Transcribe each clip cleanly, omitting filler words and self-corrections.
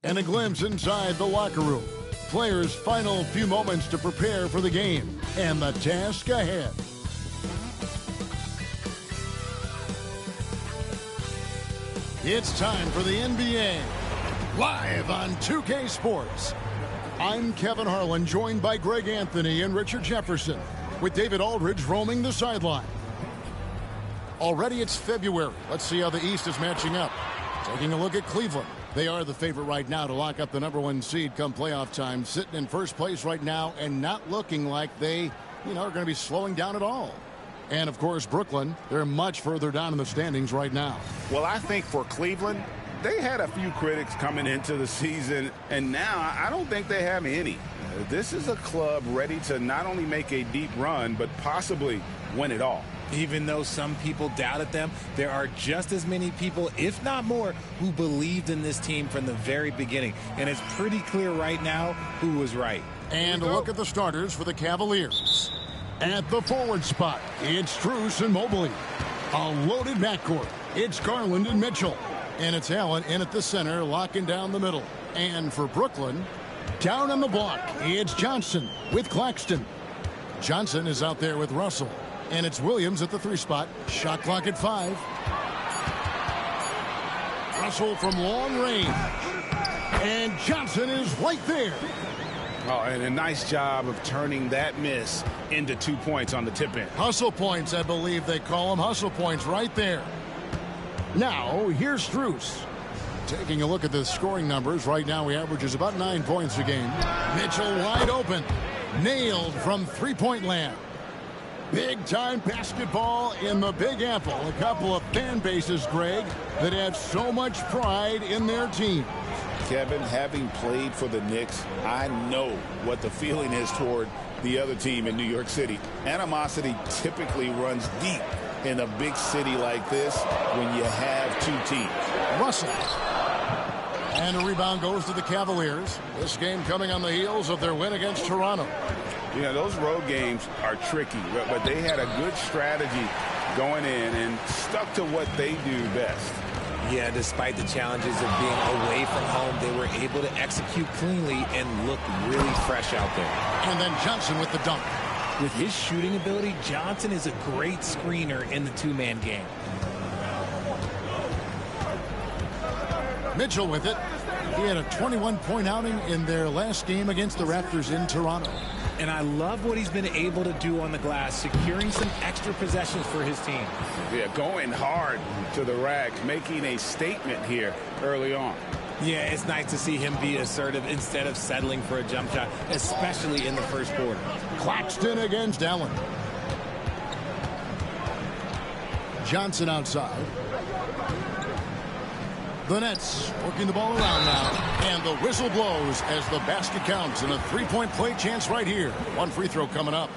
And a glimpse inside the locker room. Players' final few moments to prepare for the game and the task ahead. It's time for the NBA, live on 2K Sports. I'm Kevin Harlan, joined by Greg Anthony and Richard Jefferson, with David Aldridge roaming the sideline. Already it's February. Let's see how the East is matching up. Taking a look at Cleveland. They are the favorite right now to lock up the #1 seed come playoff time, sitting in first place right now and not looking like they, are going to be slowing down at all. And, of course, Brooklyn, they're much further down in the standings right now. Well, I think for Cleveland, they had a few critics coming into the season, and now I don't think they have any. This is a club ready to not only make a deep run, but possibly win it all. Even though some people doubted them, there are just as many people, if not more, who believed in this team from the very beginning. And it's pretty clear right now who was right. And a look at the starters for the Cavaliers. At the forward spot, it's Strus and Mobley. A loaded backcourt. It's Garland and Mitchell. And it's Allen in at the center, locking down the middle. And for Brooklyn, down on the block, it's Johnson with Claxton. Johnson is out there with Russell. And it's Williams at the 3 spot. Shot clock at 5. Russell from long range. And Johnson is right there. Oh, and a nice job of turning that miss into 2 points on the tip in. Hustle points, I believe they call them. Hustle points right there. Now, here's Strus. Taking a look at the scoring numbers, right now he averages about 9 points a game. Mitchell wide open. Nailed from three-point land. Big-time basketball in the Big Apple. A couple of fan bases, Greg, that have so much pride in their team. Kevin, having played for the Knicks, I know what the feeling is toward the other team in New York City. Animosity typically runs deep in a big city like this when you have two teams. Russell. And a rebound goes to the Cavaliers. This game coming on the heels of their win against Toronto. You know, those road games are tricky, but they had a good strategy going in and stuck to what they do best. Yeah, despite the challenges of being away from home, they were able to execute cleanly and look really fresh out there. And then Johnson with the dunk. With his shooting ability, Johnson is a great screener in the two-man game. Mitchell with it. He had a 21-point outing in their last game against the Raptors in Toronto. And I love what he's been able to do on the glass, securing some extra possessions for his team. Yeah, going hard to the rack, making a statement here early on. Yeah, it's nice to see him be assertive instead of settling for a jump shot, especially in the first quarter. Claxton against Allen. Johnson outside. The Nets working the ball around now. And the whistle blows as the basket counts and a three-point play chance right here. One free throw coming up.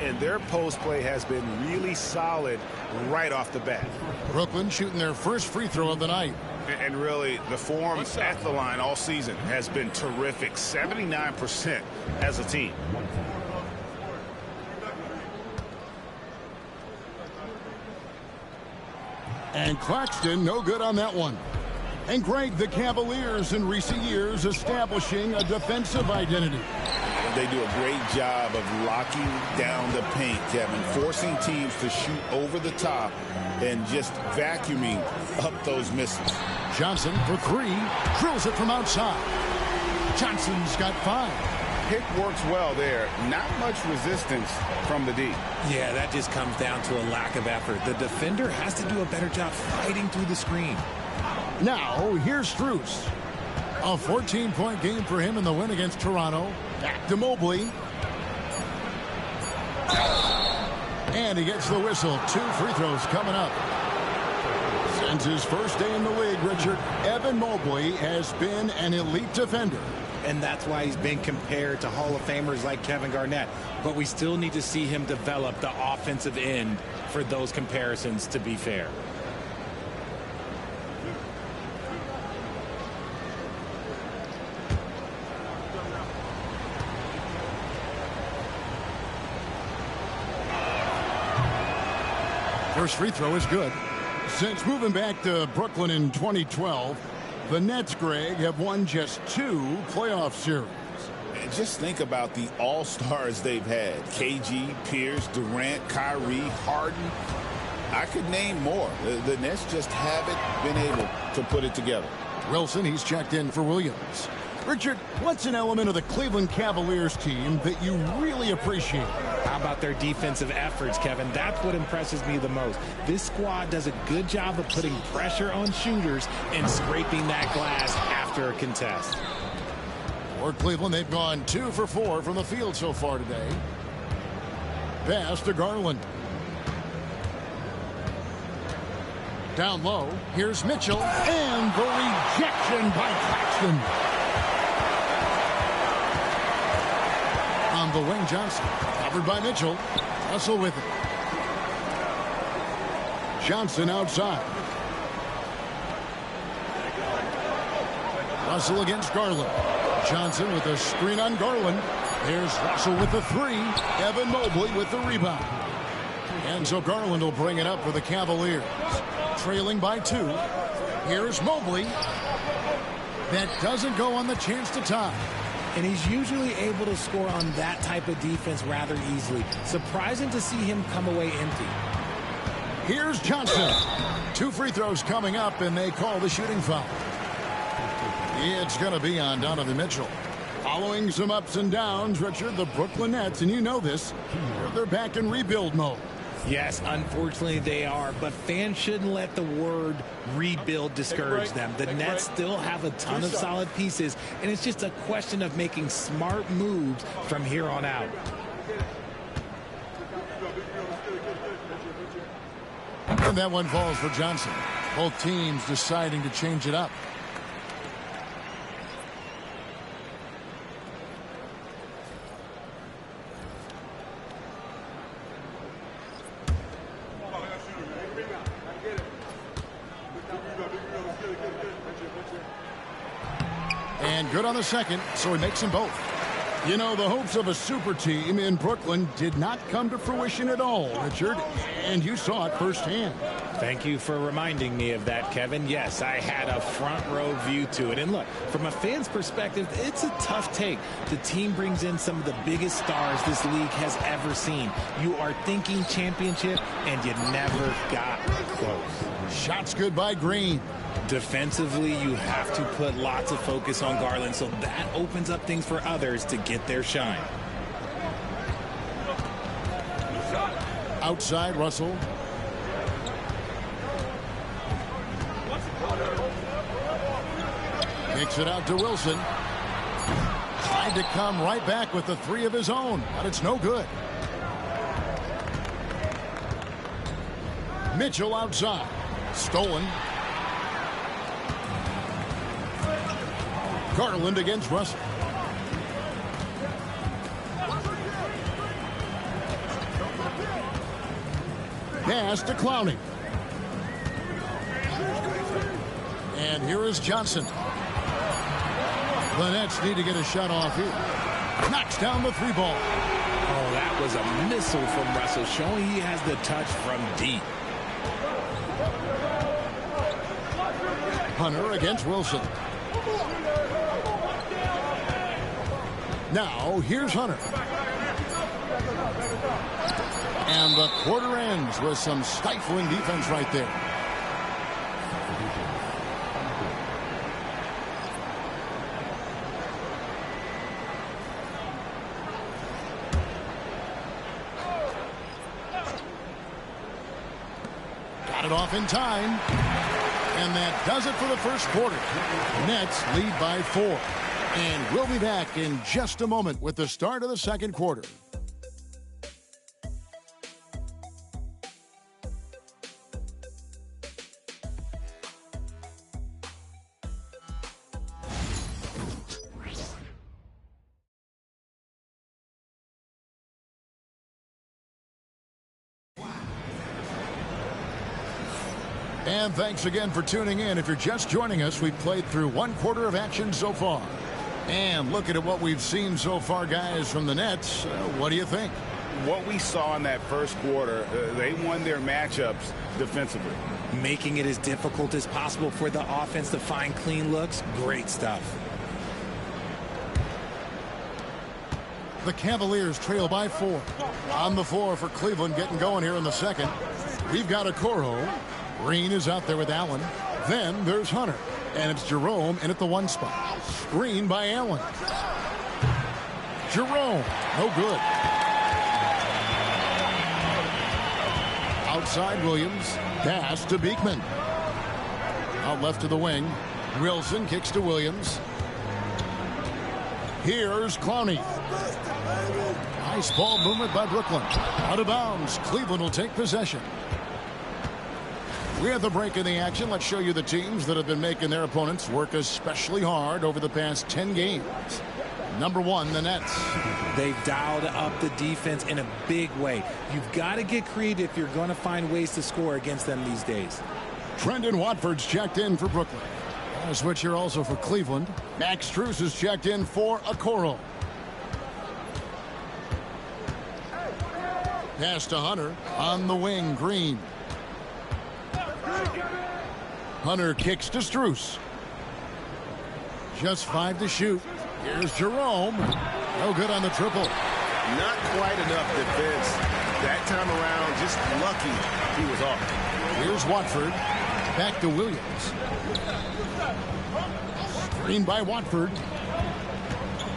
And their post play has been really solid right off the bat. Brooklyn shooting their first free throw of the night. And really, the form at the line all season has been terrific. 79% as a team. And Claxton, no good on that one. And Greg, the Cavaliers in recent years establishing a defensive identity. They do a great job of locking down the paint, Kevin, forcing teams to shoot over the top and just vacuuming up those misses. Johnson for 3, drills it from outside. Johnson's got 5. Pick works well there. Not much resistance from the D. Yeah, that just comes down to a lack of effort. The defender has to do a better job fighting through the screen. Now, here's Strus. A 14-point game for him in the win against Toronto. Back to Mobley. And he gets the whistle. 2 free throws coming up. Since his first day in the league, Richard, Evan Mobley has been an elite defender. And that's why he's been compared to Hall of Famers like Kevin Garnett. But we still need to see him develop the offensive end for those comparisons to be fair. First free throw is good. Since moving back to Brooklyn in 2012, The Nets, Greg, have won just 2 playoff series. And just think about the all-stars they've had. KG, Pierce, Durant, Kyrie, Harden. I could name more. The Nets just haven't been able to put it together. Wilson, he's checked in for Williams. Richard, what's an element of the Cleveland Cavaliers team that you really appreciate? How about their defensive efforts, Kevin? That's what impresses me the most. This squad does a good job of putting pressure on shooters and scraping that glass after a contest. For Cleveland, they've gone 2 for 4 from the field so far today. Pass to Garland. Down low, here's Mitchell, and the rejection by Claxton. On the wing, Johnson, covered by Mitchell. Russell with it. Johnson outside. Russell against Garland. Johnson with a screen on Garland. There's Russell with the 3. Evan Mobley with the rebound. And so Garland will bring it up for the Cavaliers. Trailing by 2. Here's Mobley. That doesn't go on the chance to tie. And he's usually able to score on that type of defense rather easily. Surprising to see him come away empty. Here's Johnson. 2 free throws coming up, and they call the shooting foul. It's going to be on Donovan Mitchell. Following some ups and downs, Richard, the Brooklyn Nets, and you know this, they're back in rebuild mode. Yes, unfortunately they are, but fans shouldn't let the word rebuild discourage them. The Nets still have a ton of solid pieces, and it's just a question of making smart moves from here on out. And that one falls for Johnson. Both teams deciding to change it up. And good on the second, so he makes them both. You know, the hopes of a super team in Brooklyn did not come to fruition at all, Richard, and you saw it firsthand. Thank you for reminding me of that, Kevin. Yes, I had a front row view to it. And look, from a fan's perspective, it's a tough take. The team brings in some of the biggest stars this league has ever seen. You are thinking championship, and you never got close. Shots good by Green. Defensively, you have to put lots of focus on Garland, so that opens up things for others to get their shine. Outside, Russell. Kicks it out to Wilson. Tried to come right back with the 3 of his own, but it's no good. Mitchell outside. Stolen. Garland against Russell. Pass to Clowney. And here is Johnson. The Nets need to get a shot off here. Knocks down the 3 ball. Oh, that was a missile from Russell, showing he has the touch from deep. Hunter against Wilson. Now, here's Hunter. And the quarter ends with some stifling defense right there. Got it off in time. And that does it for the first quarter. Nets lead by 4. And we'll be back in just a moment with the start of the second quarter. And thanks again for tuning in. If you're just joining us, we've played through 1 quarter of action so far. And looking at what we've seen so far, guys, from the Nets, what do you think? what we saw in that first quarter, they won their matchups defensively. Making it as difficult as possible for the offense to find clean looks. Great stuff. The Cavaliers trail by 4. On the floor for Cleveland, getting going here in the second. We've got Okoro. Green is out there with Allen. Then there's Hunter. And it's Jerome in at the 1 spot. Screen by Allen. Jerome. No good. Outside Williams. Pass to Beekman. Out left to the wing. Wilson kicks to Williams. Here's Clowney. Nice ball movement by Brooklyn. Out of bounds. Cleveland will take possession. We have the break in the action. Let's show you the teams that have been making their opponents work especially hard over the past 10 games. Number 1, the Nets. They've dialed up the defense in a big way. You've got to get creative if you're going to find ways to score against them these days. Trendon Watford's checked in for Brooklyn. A switch here also for Cleveland. Max Strus is checked in for Okoro. Pass to Hunter. On the wing, Green. Hunter kicks to Strus. Just 5 to shoot. Here's Jerome. No good on the triple. Not quite enough defense. That time around, just lucky he was off. Here's Watford. Back to Williams. Screen by Watford.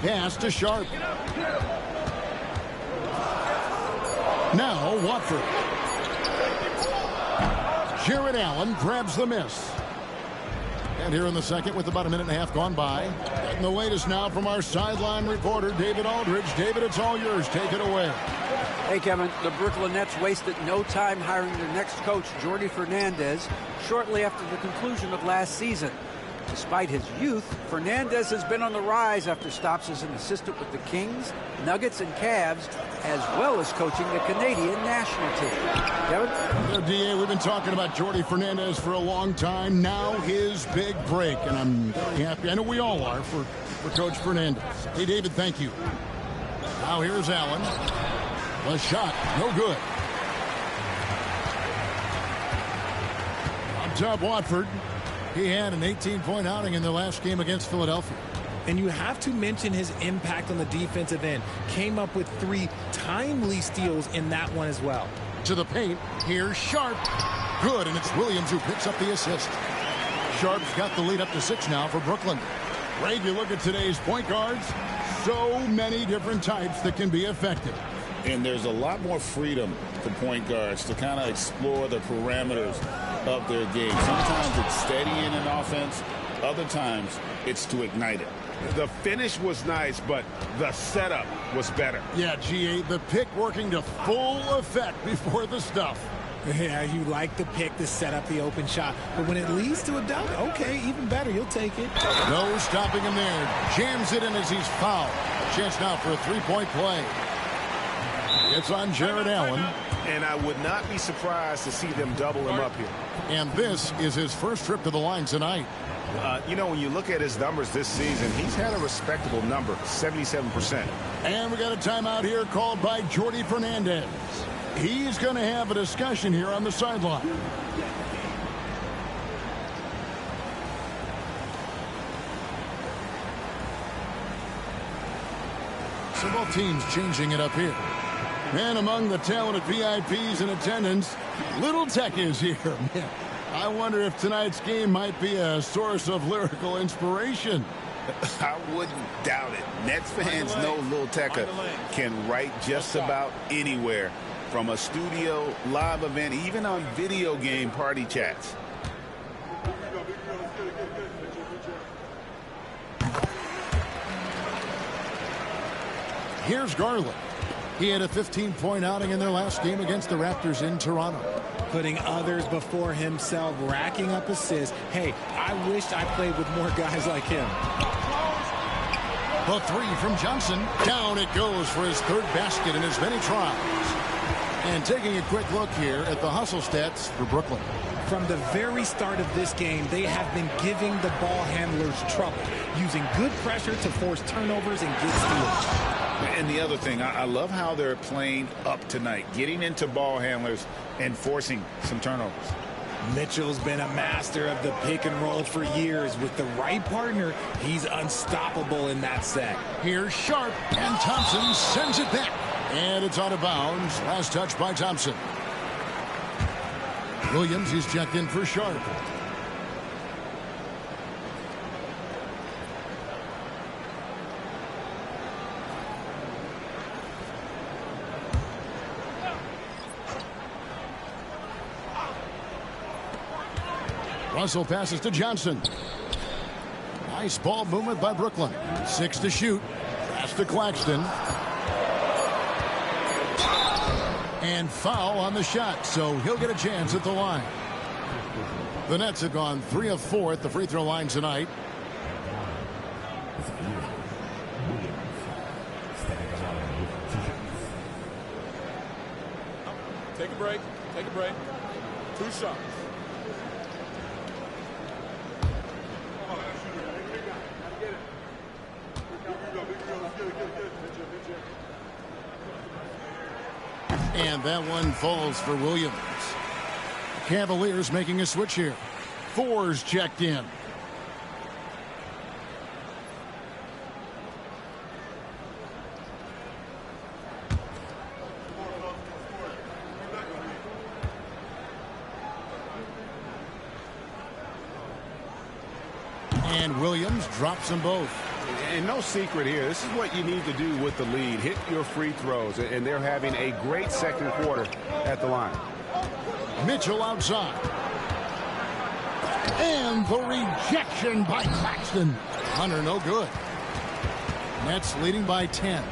Pass to Sharp. Now Watford. Jared Allen grabs the miss. And here in the second with about a minute and a half gone by. And the latest now from our sideline reporter, David Aldridge. David, it's all yours. Take it away. Hey, Kevin. The Brooklyn Nets wasted no time hiring their next coach, Jordi Fernandez, shortly after the conclusion of last season. Despite his youth, Fernandez has been on the rise after stops as an assistant with the Kings, Nuggets, and Cavs, as well as coaching the Canadian national team. Kevin? DA, we've been talking about Jordi Fernandez for a long time. Now his big break, and I'm very happy. I know we all are for Coach Fernandez. Hey, David, thank you. Now here's Allen. The shot, no good. On top, Watford. He had an 18-point outing in the last game against Philadelphia. And you have to mention his impact on the defensive end. Came up with 3 timely steals in that one as well. To the paint. Here's Sharp. Good, and it's Williams who picks up the assist. Sharp's got the lead up to 6 now for Brooklyn. Ray, you look at today's point guards. So many different types that can be effective. And there's a lot more freedom for point guards to kind of explore the parameters of their game. Sometimes it's steadying an offense. Other times it's to ignite it. The finish was nice, but the setup was better. Yeah, GA, the pick working to full effect before the stuff. Yeah, you like the pick to set up the open shot. But when it leads to a dunk, okay, even better. You'll take it. No stopping him there. Jams it in as he's fouled. Chance now for a 3-point play. It's on Jared Allen. And I would not be surprised to see them double him up here. And this is his first trip to the line tonight. You know, when you look at his numbers this season, he's had a respectable number, 77%. And we got a timeout here called by Jordi Fernandez. He's going to have a discussion here on the sideline. So both teams changing it up here. And among the talented VIPs in attendance, Little Tech is here. I wonder if tonight's game might be a source of lyrical inspiration. I wouldn't doubt it. Nets fans know Lil Tecca can write just about anywhere, from a studio, live event, even on video game party chats. Here's Garland. He had a 15-point outing in their last game against the Raptors in Toronto. Putting others before himself, racking up assists. Hey, I wish I played with more guys like him. The 3 from Johnson. Down it goes for his 3rd basket in as many tries. And taking a quick look here at the hustle stats for Brooklyn. From the very start of this game, they have been giving the ball handlers trouble, using good pressure to force turnovers and get steals. And the other thing, I love how they're playing up tonight, getting into ball handlers and forcing some turnovers. Mitchell's been a master of the pick and roll for years. With the right partner, he's unstoppable in that set. Here's Sharp, and Thompson sends it back. And it's out of bounds. Last touch by Thompson. Williams is checked in for Sharp. Russell passes to Johnson. Nice ball movement by Brooklyn. 6 to shoot. Pass to Claxton. And foul on the shot, so he'll get a chance at the line. The Nets have gone 3 of 4 at the free throw line tonight. Take a break. Take a break. 2 shots. And that one falls for Williams. Cavaliers making a switch here. Thor's checked in. And Williams drops them both. And no secret here. This is what you need to do with the lead. Hit your free throws. And they're having a great second quarter at the line. Mitchell outside. And the rejection by Claxton. Hunter no good. Nets leading by 10.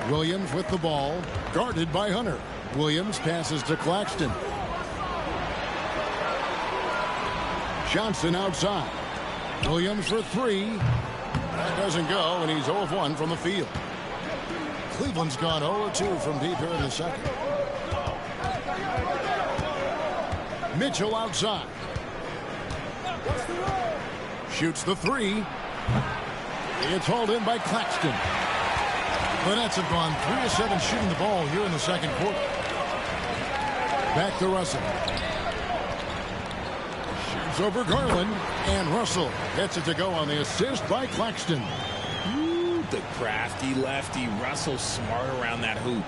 Williams with the ball. Guarded by Hunter. Williams passes to Claxton. Johnson outside. Williams for 3. That doesn't go, and he's 0 of 1 from the field. Cleveland's gone 0 of 2 from deep here in the second. Mitchell outside. Shoots the 3. It's hauled in by Claxton. The Nets have gone 3 of 7 shooting the ball here in the second quarter. Back to Russell. Shoots over Garland, and Russell gets it to go on the assist by Claxton. Ooh, the crafty lefty. Russell smart around that hoop.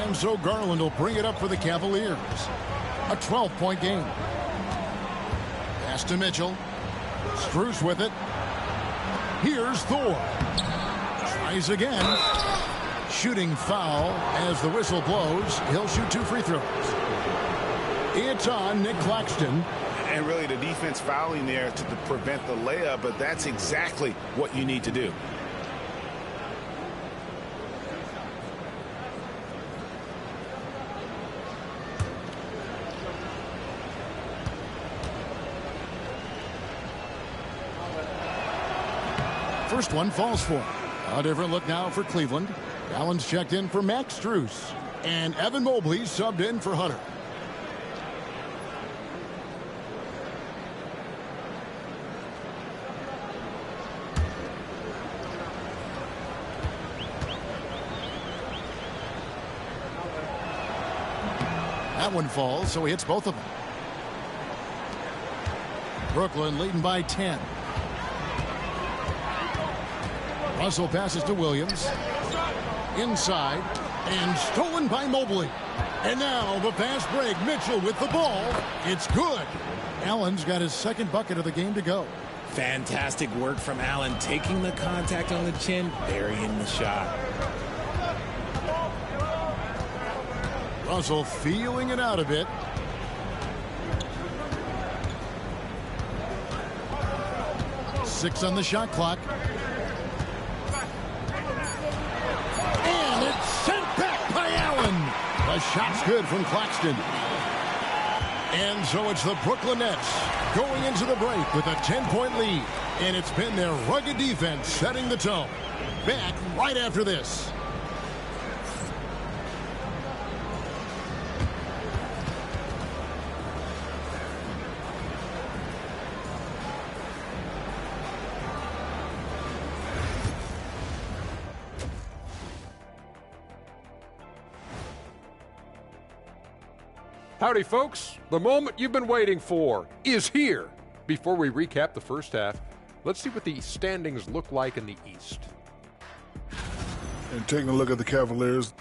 And so Garland will bring it up for the Cavaliers. A 12-point game. Pass to Mitchell. Strus with it. Here's Thor. Tries again. Shooting foul as the whistle blows. He'll shoot 2 free throws. It's on Nick Claxton. And really the defense fouling there to prevent the layup, but that's exactly what you need to do. First one falls for him. A different look now for Cleveland. Allen's checked in for Max Strus. And Evan Mobley subbed in for Hunter. That one falls, so he hits both of them. Brooklyn leading by 10. Russell passes to Williams. Inside. And stolen by Mobley. And now the fast break. Mitchell with the ball. It's good. Allen's got his second bucket of the game to go. Fantastic work from Allen. Taking the contact on the chin. Burying the shot. Russell feeling it out a bit. Six on the shot clock. And it's sent back by Allen. The shot's good from Claxton. And so it's the Brooklyn Nets going into the break with a 10-point lead. And it's been their rugged defense setting the tone. Back right after this. Howdy, folks. The moment you've been waiting for is here. Before we recap the first half, let's see what the standings look like in the East. And taking a look at the Cavaliers,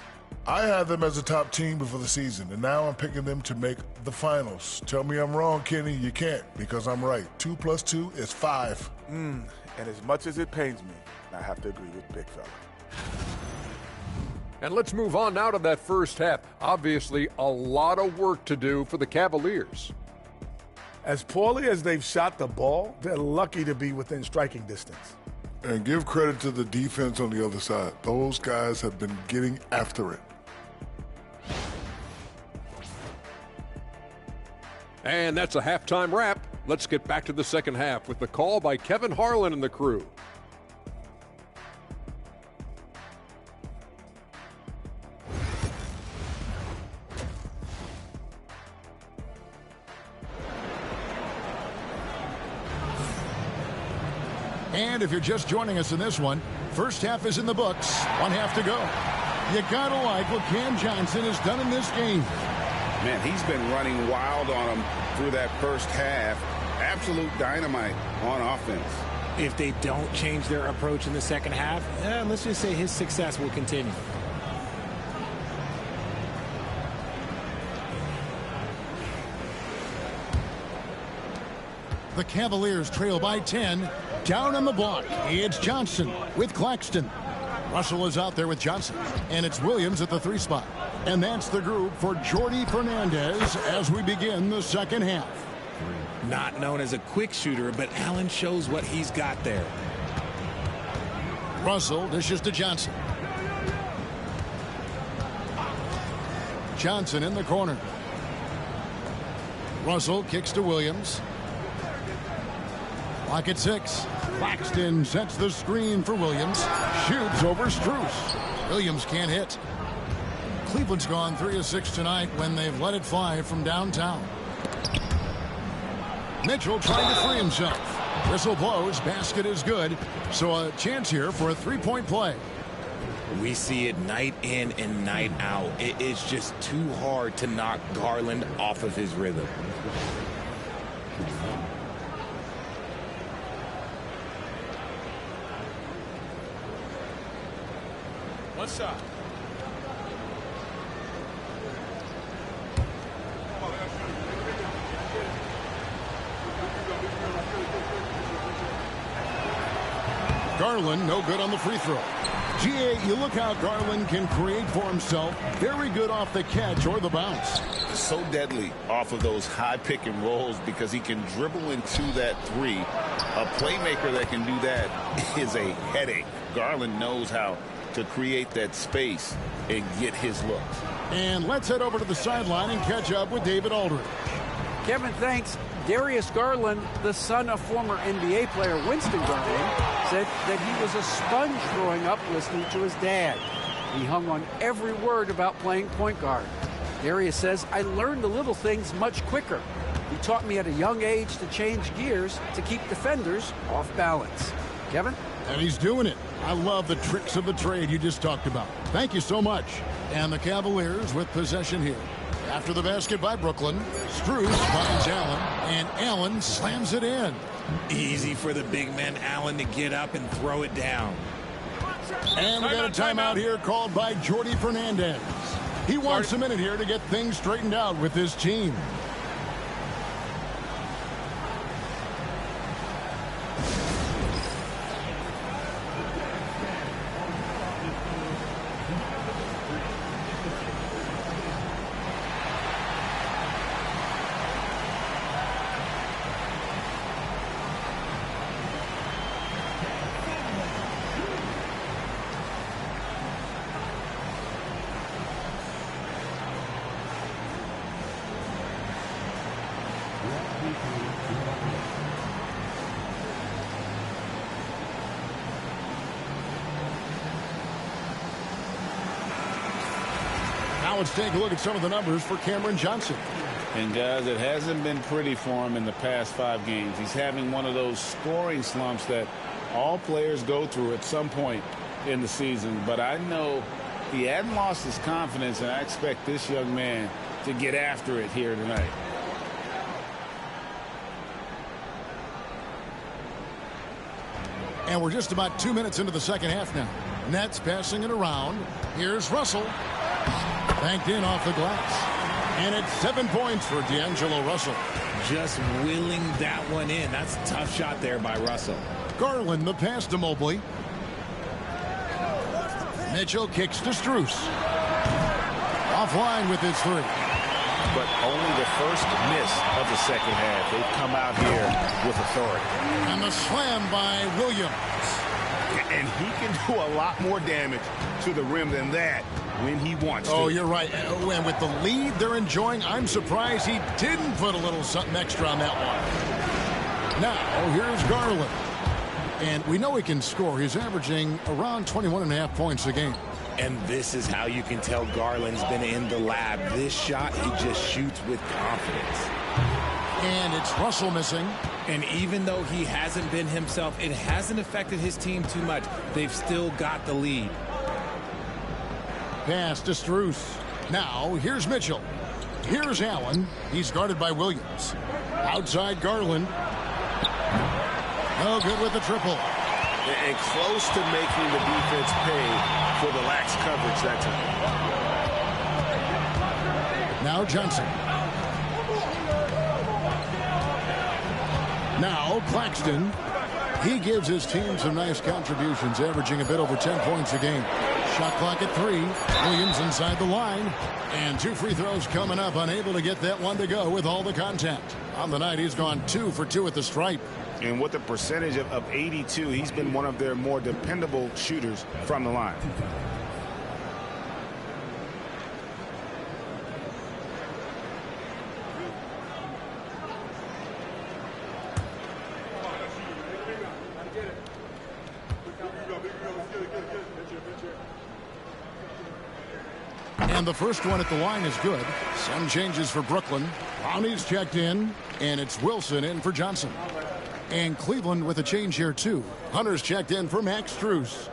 I had them as a top team before the season, and now I'm picking them to make the finals. Tell me I'm wrong, Kenny. You can't, because I'm right. 2 + 2 is 5. And as much as it pains me, I have to agree with Big Fella. And let's move on now to that first half. Obviously, a lot of work to do for the Cavaliers. As poorly as they've shot the ball, they're lucky to be within striking distance. And give credit to the defense on the other side. Those guys have been getting after it. And that's a halftime wrap. Let's get back to the second half with the call by Kevin Harlan and the crew. And if you're just joining us in this one, first half is in the books. 1 half to go. You gotta like what Cam Johnson has done in this game. Man, he's been running wild on him through that first half. Absolute dynamite on offense. If they don't change their approach in the second half, let's just say his success will continue. The Cavaliers trail by 10. Down on the block, it's Johnson with Claxton. Russell is out there with Johnson, and it's Williams at the 3 spot. And that's the group for Jordi Fernandez as we begin the second half. Not known as a quick shooter, but Allen shows what he's got there. Russell dishes to Johnson. Johnson in the corner. Russell kicks to Williams. Clock at 6. Claxton sets the screen for Williams. Shoots over Strus. Williams can't hit. Cleveland's gone 3 of 6 tonight when they've let it fly from downtown. Mitchell trying to free himself. Whistle blows. Basket is good. So a chance here for a 3-point play. We see it night in and night out. It is just too hard to knock Garland off of his rhythm. One shot. Garland no good on the free throw. GA, you look how Garland can create for himself. Very good off the catch or the bounce. So deadly off of those high pick and rolls because he can dribble into that 3. A playmaker that can do that is a headache. Garland knows how to create that space and get his looks. And let's head over to the sideline and catch up with David Aldridge. Kevin, thanks. Darius Garland, the son of former NBA player Winston Garland, said that he was a sponge growing up listening to his dad. He hung on every word about playing point guard. Darius says, I learned the little things much quicker. He taught me at a young age to change gears to keep defenders off balance. Kevin? And he's doing it. I love the tricks of the trade you just talked about. Thank you so much. And the Cavaliers with possession here. After the basket by Brooklyn, Strus finds Allen, and Allen slams it in. Easy for the big man Allen to get up and throw it down. And we got a timeout here called by Jordi Fernandez. He wants a minute here to get things straightened out with his team. Now let's take a look at some of the numbers for Cameron Johnson. And guys, it hasn't been pretty for him in the past 5 games. He's having one of those scoring slumps that all players go through at some point in the season. But I know He hadn't lost his confidence, and I expect this young man to get after it here tonight. And we're just about 2 minutes into the second half now. Nets passing it around. Here's Russell. Banked in off the glass. And it's 7 points for D'Angelo Russell. Just willing that one in. That's a tough shot there by Russell. Garland the pass to Mobley. Mitchell kicks to Strus. Offline with his three. But only the first miss of the second half. They've come out here with authority. And the slam by Williams. And he can do a lot more damage to the rim than that when he wants to. Oh, you're right. And with the lead they're enjoying, I'm surprised he didn't put a little something extra on that one. Now, here's Garland. And we know he can score. He's averaging around 21.5 points a game. And this is how you can tell Garland's been in the lab. This shot, he just shoots with confidence. And it's Russell missing. And even though he hasn't been himself, it hasn't affected his team too much. They've still got the lead. Pass to Strus. Now, here's Mitchell. Here's Allen. He's guarded by Williams. Outside Garland. No good with the triple. And close to making the defense pay for the lax coverage that time. Now Johnson. Now Claxton. He gives his team some nice contributions, averaging a bit over 10 points a game. Shot clock at 3. Williams inside the line. And 2 free throws coming up, unable to get that one to go with all the contact. On the night, he's gone 2 for 2 at the stripe. And with a percentage of 82, he's been one of their more dependable shooters from the line. And the first one at the line is good. Some changes for Brooklyn. Brownie's checked in, and it's Wilson in for Johnson. And Cleveland with a change here, too. Hunter's checked in for Max Strus.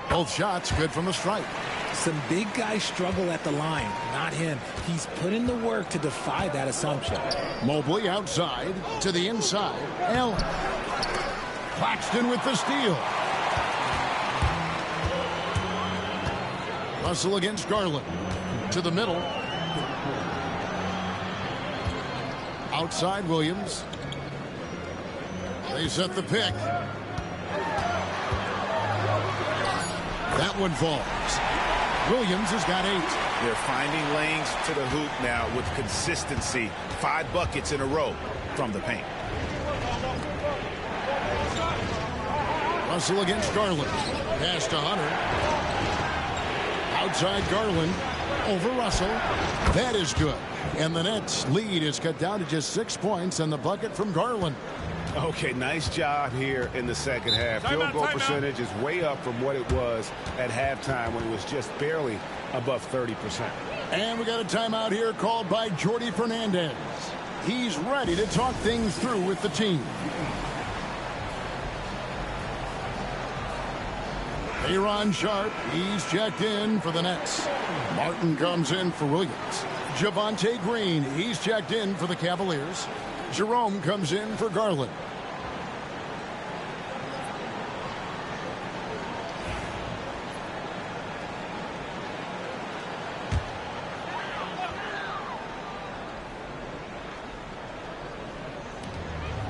Both shots good from the stripe. Some big guys struggle at the line, not him. He's put in the work to defy that assumption. Mobley outside to the inside. Allen. Claxton with the steal. Russell against Garland. To the middle. Outside Williams. They set the pick. That one falls. Williams has got 8. They're finding lanes to the hoop now with consistency. 5 buckets in a row from the paint. Russell against Garland. Pass to Hunter. Outside Garland. Over Russell. That is good. And the Nets lead is cut down to just 6 points, and the bucket from Garland. Okay, nice job here in the second half. Field goal percentage is way up from what it was at halftime when it was just barely above 30%. And we got a timeout here called by Jordi Fernandez. He's ready to talk things through with the team. Aaron Sharp, he's checked in for the Nets. Martin comes in for Williams. Javonte Green, he's checked in for the Cavaliers. Jerome comes in for Garland.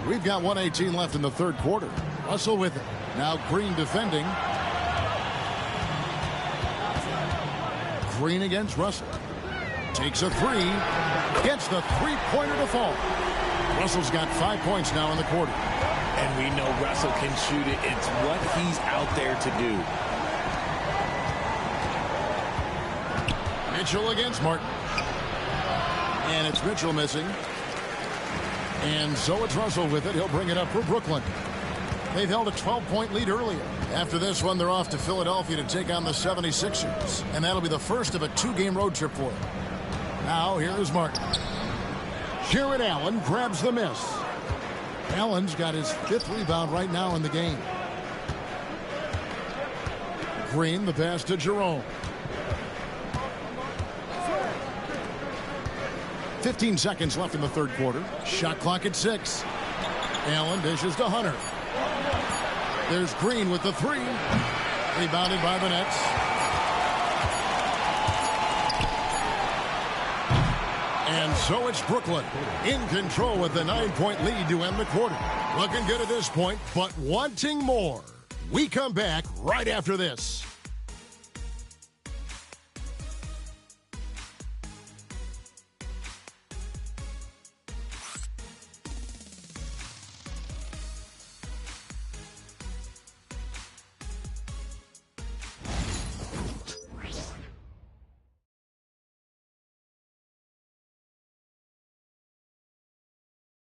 We've got 1:18 left in the third quarter. Russell with it. Now Green defending. Green against Russell. Takes a 3. Gets the three-pointer to fall. Russell's got 5 points now in the quarter. And we know Russell can shoot it. It's what he's out there to do. Mitchell against Martin. And it's Mitchell missing. And so it's Russell with it. He'll bring it up for Brooklyn. They've held a 12-point lead earlier. After this one, they're off to Philadelphia to take on the 76ers. And that'll be the first of a 2-game road trip for them. Now, here's Martin. Jared Allen grabs the miss. Allen's got his 5th rebound right now in the game. Green, the pass to Jerome. 15 seconds left in the third quarter. Shot clock at 6. Allen dishes to Hunter. There's Green with the 3. Rebounded by the Nets. And so it's Brooklyn in control with the 9-point lead to end the quarter. Looking good at this point, but wanting more. We come back right after this.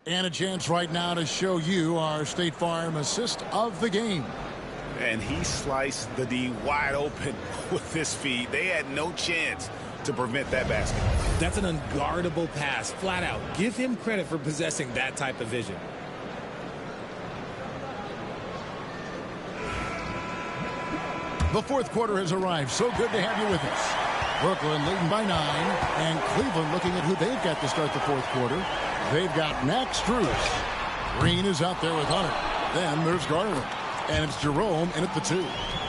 And a chance right now to show you our State Farm assist of the game. And he sliced the D wide open with his feet. They had no chance to prevent that basket. That's an unguardable pass, flat out. Give him credit for possessing that type of vision. The fourth quarter has arrived. So good to have you with us. Brooklyn leading by 9, and Cleveland looking at who they've got to start the fourth quarter. They've got Max Strus. Green is out there with Hunter. Then there's Garland. And it's Jerome in at the 2.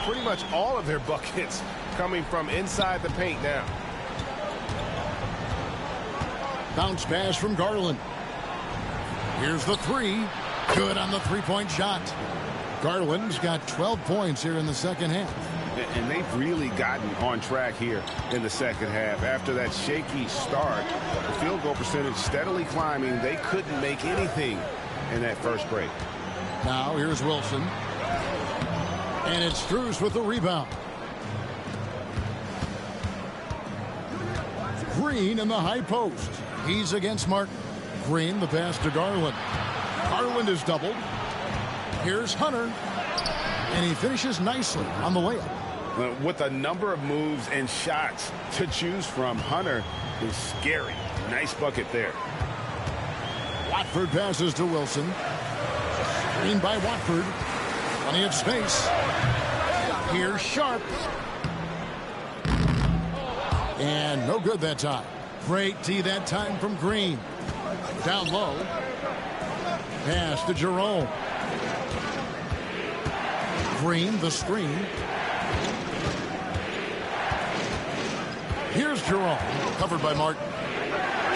Pretty much all of their buckets coming from inside the paint now. Bounce pass from Garland. Here's the 3. Good on the 3-point shot. Garland's got 12 points here in the second half. And they've really gotten on track here in the second half. After that shaky start, the field goal percentage steadily climbing. They couldn't make anything in that first break. Now here's Wilson. And it's Strus with the rebound. Green in the high post. He's against Martin. Green, the pass to Garland. Garland is doubled. Here's Hunter. And he finishes nicely on the layup. With a number of moves and shots to choose from, Hunter is scary. Nice bucket there. Watford passes to Wilson. Screen by Watford. Plenty of space. Here's Sharp. And no good that time. Great D that time from Green. Down low. Pass to Jerome. Green, the screen. Here's Jerome, covered by Martin.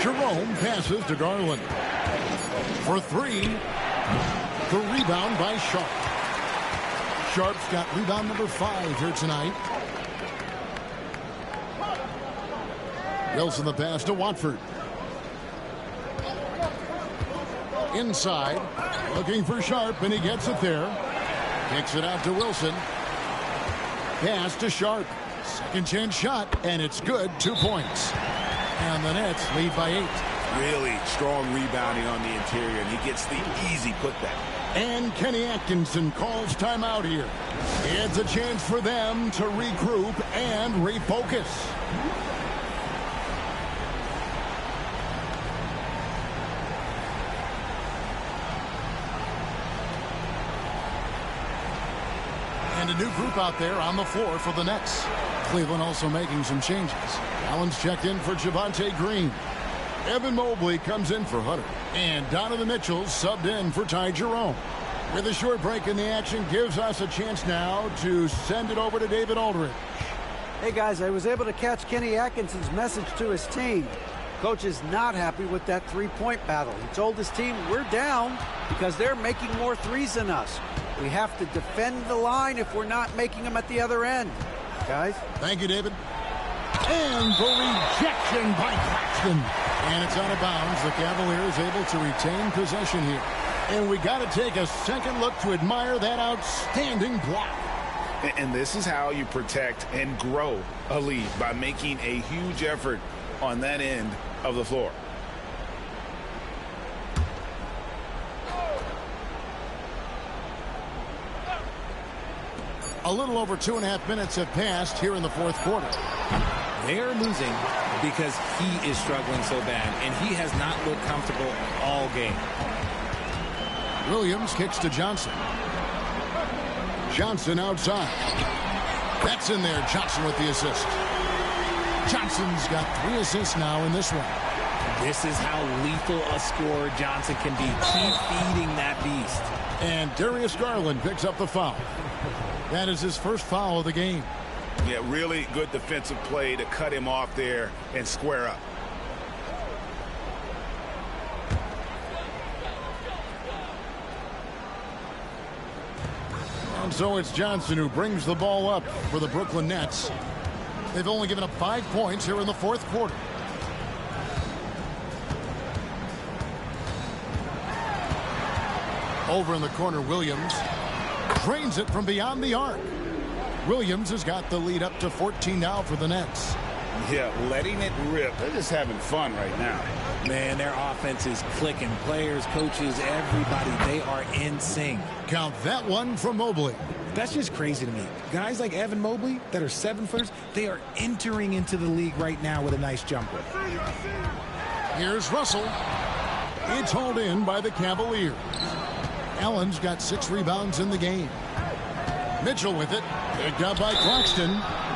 Jerome passes to Garland. For 3, the rebound by Sharp. Sharp's got rebound number 5 here tonight. Wilson the pass to Watford. Inside, looking for Sharp, and he gets it there. Kicks it out to Wilson. Pass to Sharp. Second chance shot, and it's good. 2 points. And the Nets lead by 8. Really strong rebounding on the interior, and he gets the easy putback. And Kenny Atkinson calls timeout here. It's a chance for them to regroup and refocus. And a new group out there on the floor for the Nets. Cleveland also making some changes. Allen's checked in for Javonte Green. Evan Mobley comes in for Hunter. And Donovan Mitchell subbed in for Ty Jerome. With a short break in the action, gives us a chance now to send it over to David Aldridge. Hey guys, I was able to catch Kenny Atkinson's message to his team. Coach is not happy with that 3-point battle. He told his team, we're down because they're making more threes than us. We have to defend the line if we're not making them at the other end. Guys? Thank you, David. And the rejection by Claxton. And it's out of bounds. The Cavaliers able to retain possession here. And we got to take a second look to admire that outstanding block. And this is how you protect and grow a lead, by making a huge effort on that end of the floor. A little over 2.5 minutes have passed here in the fourth quarter. They are losing because he is struggling so bad, and he has not looked comfortable all game. Williams kicks to Johnson. Johnson outside. That's in there. Johnson with the assist. Johnson's got 3 assists now in this one. This is how lethal a scorer Johnson can be. Keep feeding that beast. And Darius Garland picks up the foul. That is his first foul of the game. Yeah, really good defensive play to cut him off there and square up. And so it's Johnson who brings the ball up for the Brooklyn Nets. They've only given up 5 points here in the fourth quarter. Over in the corner, Williams drains it from beyond the arc. Williams has got the lead up to 14 now for the Nets. Yeah, letting it rip. They're just having fun right now. Man, their offense is clicking. Players, coaches, everybody, they are in sync. Count that one from Mobley. That's just crazy to me. Guys like Evan Mobley that are 7-footers, they are entering into the league right now with a nice jumper. Here's Russell. It's hauled in by the Cavaliers. Allen's got 6 rebounds in the game. Mitchell with it. Picked up by Claxton.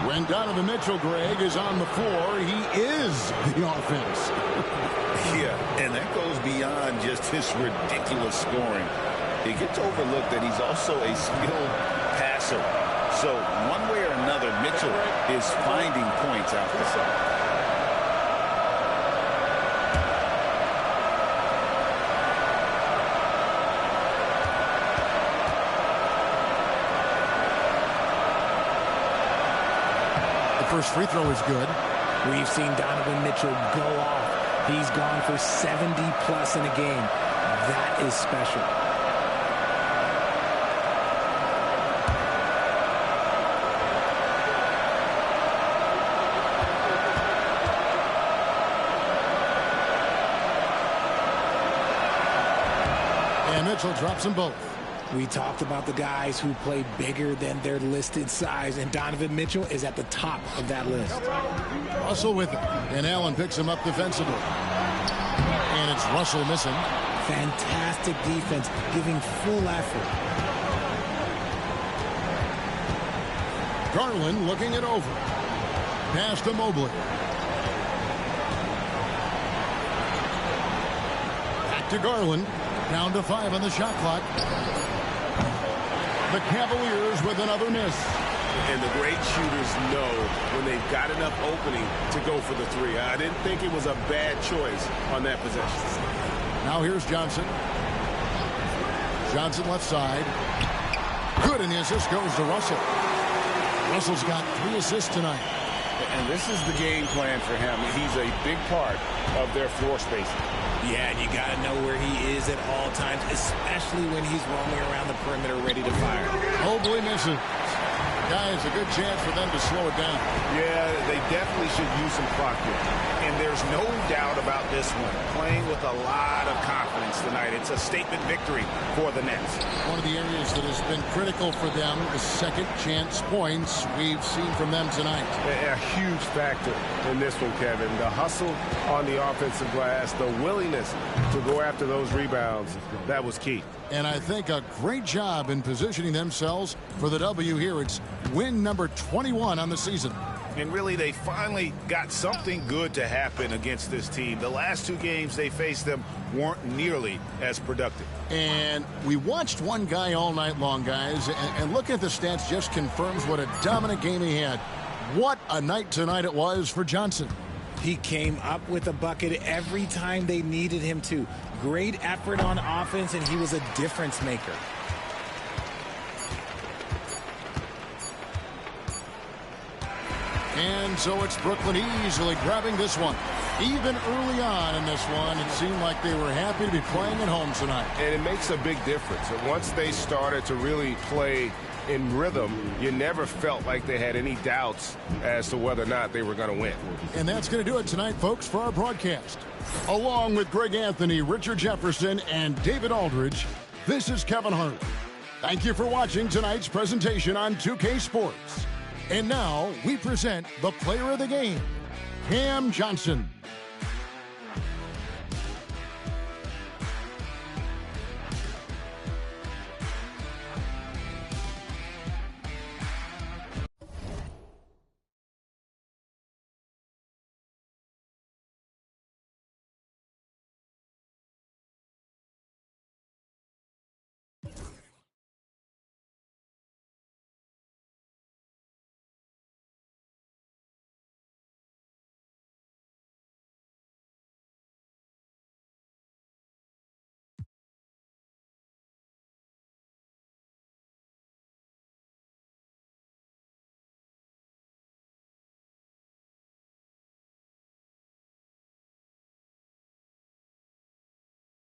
When Donovan Mitchell, Greg, is on the floor, he is the offense. Yeah, and that goes beyond just his ridiculous scoring. It gets overlooked that he's also a skilled passer. So one way or another, Mitchell is finding points out there. First free throw is good. We've seen Donovan Mitchell go off. He's gone for 70+ in a game. That is special. And Mitchell drops them both. We talked about the guys who play bigger than their listed size, and Donovan Mitchell is at the top of that list. Russell with it, and Allen picks him up defensively. And it's Russell missing. Fantastic defense, giving full effort. Garland looking it over. Pass to Mobley. Back to Garland. Down to 5 on the shot clock. The Cavaliers with another miss. And the great shooters know when they've got enough opening to go for the 3. I didn't think it was a bad choice on that possession. Now here's Johnson. Johnson left side. Good, and the assist goes to Russell. Russell's got 3 assists tonight. And this is the game plan for him. He's a big part of their floor spacing. Yeah, and you got to know where he is at all times, especially when he's roaming around the perimeter ready to fire. Mobley misses. Guys, a good chance for them to slow it down. Yeah, they definitely should use some clock here. And there's no doubt about this one. Playing with a lot of confidence tonight. It's a statement victory for the Nets. One of the areas that has been critical for them, the second chance points we've seen from them tonight. A huge factor in this one, Kevin. The hustle on the offensive glass, the willingness to go after those rebounds, that was key. And I think a great job in positioning themselves for the W here. It's win number 21 on the season. And really, they finally got something good to happen against this team. The last 2 games they faced them weren't nearly as productive. And we watched one guy all night long, guys, and look at the stats just confirms what a dominant game he had. What a night tonight it was for Johnson. He came up with a bucket every time they needed him to. Great effort on offense, and he was a difference maker. And so it's Brooklyn easily grabbing this one. Even early on in this one, it seemed like they were happy to be playing at home tonight. And it makes a big difference. Once they started to really play in rhythm, you never felt like they had any doubts as to whether or not they were going to win. And that's going to do it tonight, folks, for our broadcast. Along with Greg Anthony, Richard Jefferson, and David Aldridge, this is Kevin Harlan. Thank you for watching tonight's presentation on 2K Sports. And now we present the player of the game, Cam Johnson.